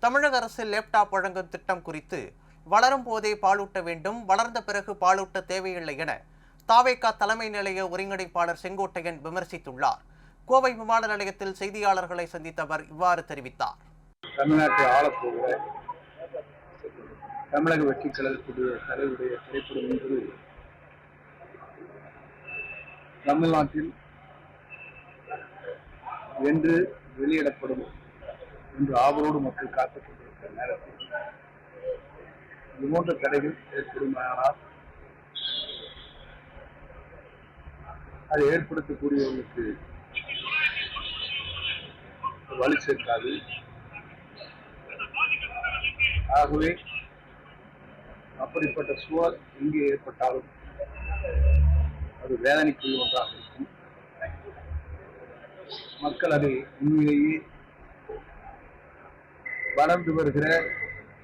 தமிழக அரசு லேப்டாப் வழங்கும் திட்டம் குறித்து வளரும் போதே பாலூட்ட வேண்டும், வளர்ந்த பிறகு பாலூட்ட தேவையில்லை என தாவேகா தலைமை நிலைய ஒருங்கிணைப்பாளர் செங்கோட்டையன் விமர்சித்துள்ளார். கோவை விமான நிலையத்தில் செய்தியாளர்களை சந்தித்த அவர் இவ்வாறு தெரிவித்தார். தமிழ்நாட்டை ஆளப்போகிற தமிழக வெற்றிக் கழகத்துடைய தலைவருடைய திரைப்படம் என்பது தமிழ்நாட்டில் என்று வெளியிடப்படும் என்று ஆவலோடு மக்கள் காத்துக் கொண்டிருக்கிற நேரத்தில் இதுபோன்ற தடைகள் ஏற்படுமானால் அதை ஏற்படுத்தக்கூடியவர்களுக்கு வலு சேர்க்காது. ஆகவே அப்படிப்பட்ட சூழல் எங்கே ஏற்பட்டாலும் அது வேதனைக்குரிய ஒன்றாக இருக்கும். மக்கள் அதை உண்மையிலேயே வளர்ந்து வருகிற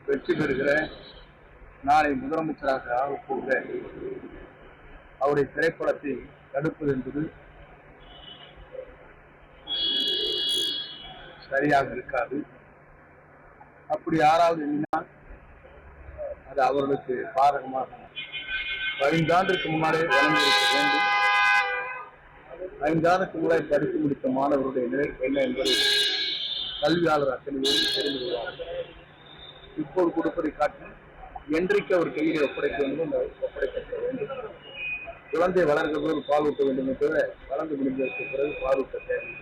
வெற்றி பெறுகிற நாளை முதலமைச்சராக ஆகப்போகிற அவருடைய திரைப்படத்தை தடுப்பது என்பது சரியாக இருக்காது. அப்படி யாராவது எண்ணினால் அது அவர்களுக்கு பாதகமாக 5 ஆண்டுக்கு முன்னாலே வழங்கியிருக்க வேண்டும். 5 ஆண்டுக்கு முன்னாடி படித்து முடித்த மாணவருடைய நிலை என்ன என்பதை கல்வியாளர் அத்தனை பேரும் தெரிந்து கொள்வார்கள். இப்போது கொடுப்பதை காட்டி என்றைக்கு அவர் கையிலே ஒப்படைக்க வேண்டும் ஒப்படைக்கப்பட வேண்டும். குழந்தை வளர்கிற போது பால் ஊட்ட வேண்டும் என்பதை வளர்ந்து முடிந்ததற்கு பிறகு பால் ஊட்ட தேவை.